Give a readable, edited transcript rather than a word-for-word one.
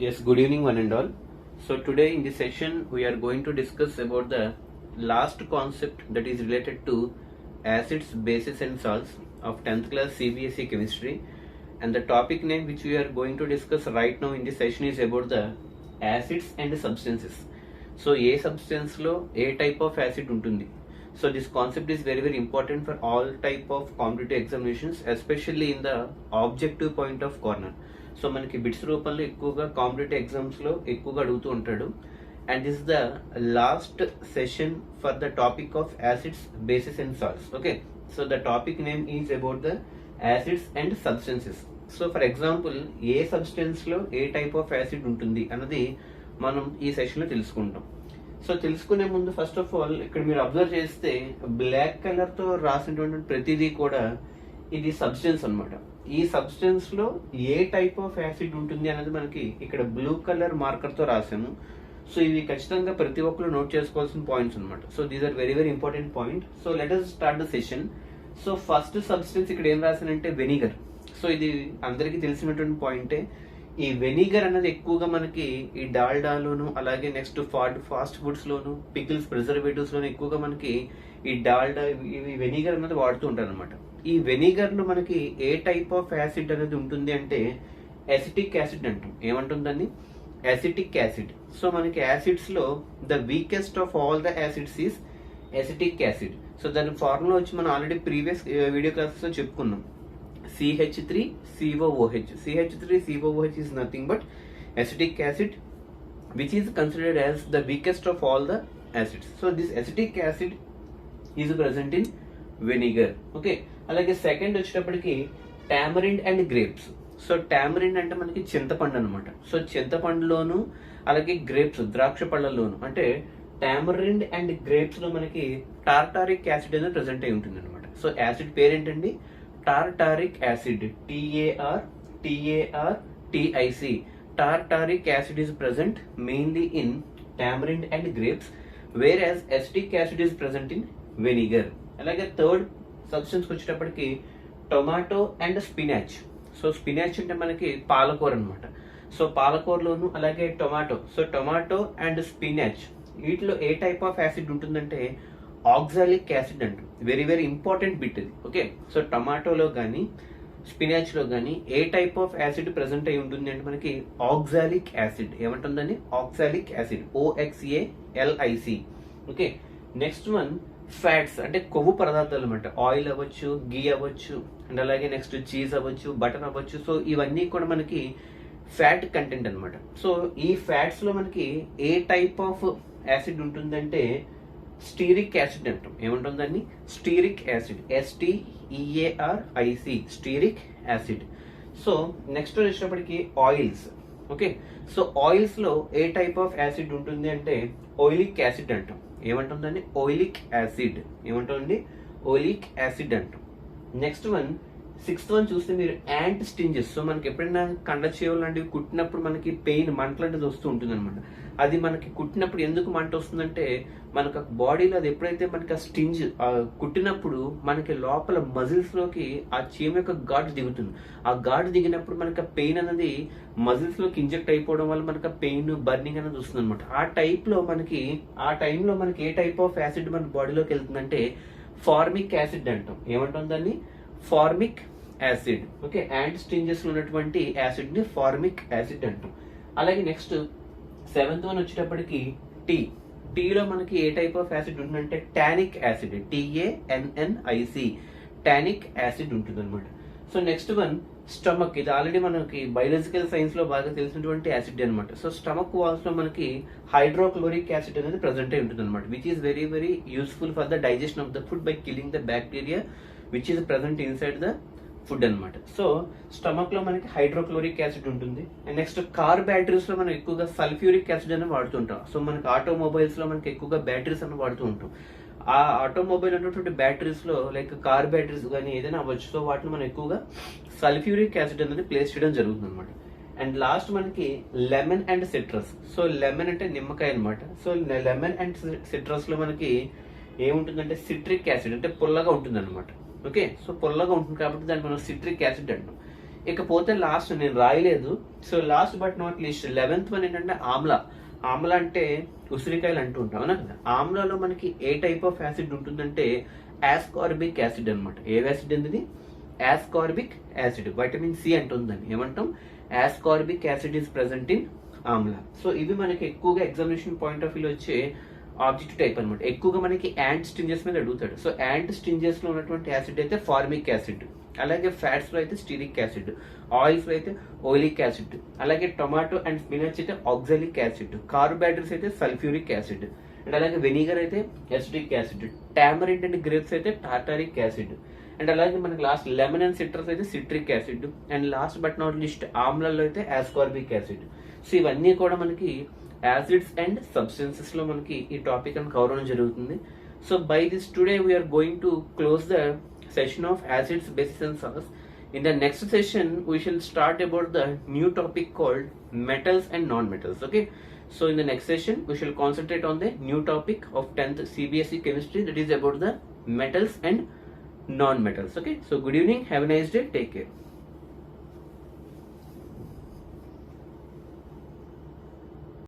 Yes, good evening one and all. So today in this session we are going to discuss about the last concept that is related to acids, bases and salts of 10th class CBSE chemistry, and the topic name which we are going to discuss right now in this session is about the acids and substances. So A substance లో ఏ type of acid ఉంటుంది. So this concept is very important for all type of competitive examinations, especially in the objective point of corner. So మనకి bits రూపంలో ఎక్కువగా competitive ఎగ్జామ్స్లో ఎక్కువగా అడుగుతూ ఉంటాడు. And this the last session for the topic of acids, bases and salts. Okay, so the topic name is about the acids and substances. So for example ఏ సబ్స్టెన్స్లో ఏ టైప్ ఆఫ్ యాసిడ్ ఉంటుంది అన్నది మనం ఈ సెషన్లో తెలుసుకుంటాం. సో తెలుసుకునే ముందు ఫస్ట్ ఆఫ్ ఆల్ ఇక్కడ మీరు అబ్జర్వ్ చేస్తే బ్లాక్ కలర్తో రాసినటువంటి ప్రతిదీ కూడా ఇది సబ్స్టెన్స్ అనమాట. ఈ సబ్స్టెన్స్ లో ఏ టైప్ ఆఫ్ యాసిడ్ ఉంటుంది అనేది మనకి ఇక్కడ బ్లూ కలర్ మార్కర్ తో రాసాము. సో ఇవి ఖచ్చితంగా ప్రతి ఒక్కరు నోట్ చేసుకోవాల్సిన పాయింట్స్ అనమాట. So these are very important point. So let us start the session. So first substance ఇక్కడ ఏం రాసానంటే వెనిగర్. సో ఇది అందరికీ తెలిసినటువంటి పాయింటే. ఈ వెనిగర్ అనేది ఎక్కువగా మనకి ఈ డాల్డాలోను అలాగే నెక్స్ట్ ఫాస్ట్ ఫుడ్స్ లోను, పికిల్స్, ప్రిజర్వేటివ్స్ లోను ఎక్కువగా మనకి ఈ డాల్డా ఇవి వెనిగర్ అనేది వాడుతూ ఉంటారు అనమాట. ఈ వెనిగర్ లో మనకి ఏ టైప్ ఆఫ్ యాసిడ్ అనేది ఉంటుంది అంటే ఎసిటిక్ యాసిడ్ అంటాం. ఏమంటుందని? Acetic acid. సో మనకి యాసిడ్స్ లో the weakest of all the acids is acetic acid. So దాని ఫార్ములా వచ్చి మనం ఆల్రెడీ ప్రీవియస్ వీడియో క్లాసెస్ లో చెప్పుకున్నాం. CH3COOH. CH3COOH is nothing but acetic acid, which is considered as the weakest of all the acids. So this acetic acid is present in vinegar. Okay, అలాగే second వచ్చేటప్పటికి tamarind and grapes. So tamarind అంటే మనకి చింతపండు అనమాట. So చింతపండులోను అలాగే grapes ద్రాక్ష పళ్ళలోను అంటే tamarind and grapes లో మనకి టార్టారిక్ యాసిడ్ అనేది ప్రెసెంట్ అయి ఉంటుంది అనమాట. సో యాసిడ్ పేరేంటండి? Tartaric acid. TARTARTIC. Tartaric acid is present mainly in tamarind and grapes, whereas acetic acid is present in vinegar. అలాగే థర్డ్ సబ్స్టెన్స్ వచ్చేటప్పటికి tomato and spinach. So spinach అంటే మనకి పాలకూర అనమాట. సో పాలకూరలోను అలాగే tomato. So tomato and spinach వీటిలో ఏ టైప్ ఆఫ్ యాసిడ్ ఉంటుందంటే ఆక్సాలిక్ యాసిడ్ అంటాం. వెరీ ఇంపార్టెంట్ బిట్ ఇది. ఓకే, సో టమాటోలో కానీ స్పినాచ్ లో కానీ ఏ టైప్ ఆఫ్ యాసిడ్ ప్రెసెంట్ అయి ఉంటుంది అంటే మనకి ఆక్సాలిక్ యాసిడ్. ఏమంటుందని? Oxalic acid. OXALIC. Okay, next one fats అంటే కొవ్వు పదార్థాలు అనమాట. ఆయిల్ అవ్వచ్చు, గీ అవ్వచ్చు, అండ్ అలాగే నెక్స్ట్ చీజ్ అవ్వచ్చు, బటర్ అవ్వచ్చు. సో ఇవన్నీ కూడా మనకి ఫ్యాట్ కంటెంట్ అనమాట. సో ఈ ఫ్యాట్స్ లో మనకి ఏ టైప్ ఆఫ్ యాసిడ్ ఉంటుందంటే స్టీరిక్ యాసిడ్ అంటాం. ఏముంటుందండి? Steric acid. STEARIC. Steric acid. So next వచ్చేటప్పటికి ఆయిల్స్. ఓకే, సో ఆయిల్స్ లో ఏ టైప్ ఆఫ్ యాసిడ్ ఉంటుంది అంటే ఓయిలిక్ యాసిడ్ అంటాం. ఏమంటుందండి? ఓయిలిక్ యాసిడ్. ఏమంటుంది? ఓయిలిక్ యాసిడ్ అంటాం. నెక్స్ట్ వన్ సిక్స్త్ వన్ చూస్తే మీరు యాంట్ స్టింజెస్. సో మనకి ఎప్పుడైనా కండ చెవులు లాంటివి కుట్టినప్పుడు మనకి పెయిన్, మంట లాంటిది వస్తూ ఉంటుంది అనమాట. అది మనకి కుట్టినప్పుడు ఎందుకు మంట వస్తుందంటే మనకు బాడీలో అది ఎప్పుడైతే మనకి ఆ స్టింజ్ కుట్టినప్పుడు మనకి లోపల మజిల్స్ లోకి ఆ చీమ యొక్క ఘాటు దిగుతుంది. ఆ ఘాటు దిగినప్పుడు మనకి పెయిన్ అనేది మజిల్స్ లోకి ఇంజెక్ట్ అయిపోవడం వల్ల మనకి పెయిన్, బర్నింగ్ అనేది వస్తుంది అనమాట. ఆ టైంలో మనకి ఏ టైప్ ఆఫ్ యాసిడ్ మన బాడీలోకి వెళ్తుందంటే ఫార్మిక్ యాసిడ్ అంటాం. ఏమంటుందని? Formic acid. Okay, ant stings లో ఉన్నటువంటి యాసిడ్ ని ఫార్మిక్ యాసిడ్ అంటాం. అలాగే నెక్స్ట్ సెవెంత్ వన్ వచ్చేటప్పటికి టీలో మనకి ఏ టైప్ ఆఫ్ యాసిడ్ ఉంటుందంటే tonic acid. TANNIC. Tonic acid ఉంటుంది అనమాట. So next one stomach. ఇది ఆల్రెడీ మనకి బయాలజికల్ సైన్స్ లో బాగా తెలిసినటువంటి యాసిడ్ అనమాట. సో స్టమక్ వాల్స్ లో మనకి హైడ్రోక్లోరిక్ యాసిడ్ అనేది ప్రెసెంట్ అయి ఉంటుంది అనమాట, which is very useful for the digestion of the food by killing the bacteria which is present inside the food అనమాట. సో స్టమక్ లో మనకి హైడ్రోక్లోరిక్ యాసిడ్ ఉంటుంది. అండ్ నెక్స్ట్ కార్ బ్యాటరీస్ లో మనం ఎక్కువగా సల్ఫ్యూరిక్ యాసిడ్ అని వాడుతుంటాం. సో మనకి automobiles లో మనకి ఎక్కువగా బ్యాటరీస్ అని వాడుతూ ఉంటాం. ఆ ఆటోమొబైల్ ఉన్నటువంటి బ్యాటరీస్ లో లైక్ కార్ బ్యాటరీస్ కానీ ఏదైనా అవ్వచ్చు. సో వాటిని మనం ఎక్కువగా సల్ఫ్యూరిక్ యాసిడ్ అనేది ప్లేస్ చేయడం జరుగుతుంది అనమాట. అండ్ లాస్ట్ మనకి lemon and citrus. So lemon అంటే నిమ్మకాయ అనమాట. సో లెమన్ అండ్ సిట్రస్ లో మనకి ఏముంటుందంటే సిట్రిక్ యాసిడ్ అంటే పుల్లగా ఉంటుంది అనమాట. ఓకే, సో పుల్లగా ఉంటుంది కాబట్టి దాన్ని మనం సిట్రిక్ యాసిడ్ అంటాం. ఇకపోతే లాస్ట్ నేను రాయలేదు, so last but not least 11th one ఏంటంటే ఆమ్లా. ఆమ్లా అంటే ఉసిరికాయలు అంటూ ఉంటాం అవునా కదా. ఆమ్లాలో మనకి ఏ టైప్ ఆఫ్ యాసిడ్ ఉంటుందంటే యాస్కార్బిక్ యాసిడ్ అనమాట. ఏ యాసిడ్ అనేది? Ascorbic acid. వైటమిన్ సి అంటుందని ఏమంటాం? Ascorbic acid is present in Amla. So ఇవి మనకి ఎక్కువగా ఎగ్జామినేషన్ పాయింట్ ఆఫ్ వ్యూలో వచ్చే ఆబ్జెక్టివ్ టైప్ అనమాట. ఎక్కువగా మనకి యాంట్ స్టింజెస్ మీద అడుగుతాడు. సో యాంట్ స్టింజెస్ లో ఉన్నటువంటి యాసిడ్ అయితే ఫార్మిక్ యాసిడ్, అలాగే ఫ్యాట్స్ లో అయితే స్టీరిక్ యాసిడ్, ఆయిల్స్ లో అయితే ఓయిలిక్ యాసిడ్, అలాగే టొమాటో అండ్ స్పినచ్ అయితే ఆక్సాలిక్ యాసిడ్, కార్బోహైడ్రేట్స్ అయితే సల్ఫ్యూరిక్ యాసిడ్, అండ్ అలాగే వెనిగర్ అయితే acetic acid, tamarind and grapes అయితే టార్టారిక్ యాసిడ్, అండ్ అలాగే మనకి లాస్ట్ లెమన్ అండ్ సిట్రస్ అయితే citric acid, and last but not least ఆమ్లలో అయితే యాస్కార్బిక్ యాసిడ్. సో ఇవన్నీ కూడా మనకి యాసిడ్స్ అండ్ సబ్స్టెన్సెస్ లో మనకి ఈ టాపిక్ అని కవర్ అవడం జరుగుతుంది. So by this today we are going to close the session of acids, bases and salts. In the next session we shall start about the new topic called metals and non-metals. Okay, so in the next session we shall concentrate on the new topic of 10th CBSE chemistry, that is about the metals and non-metals. Okay, so good evening, have a nice day, take care.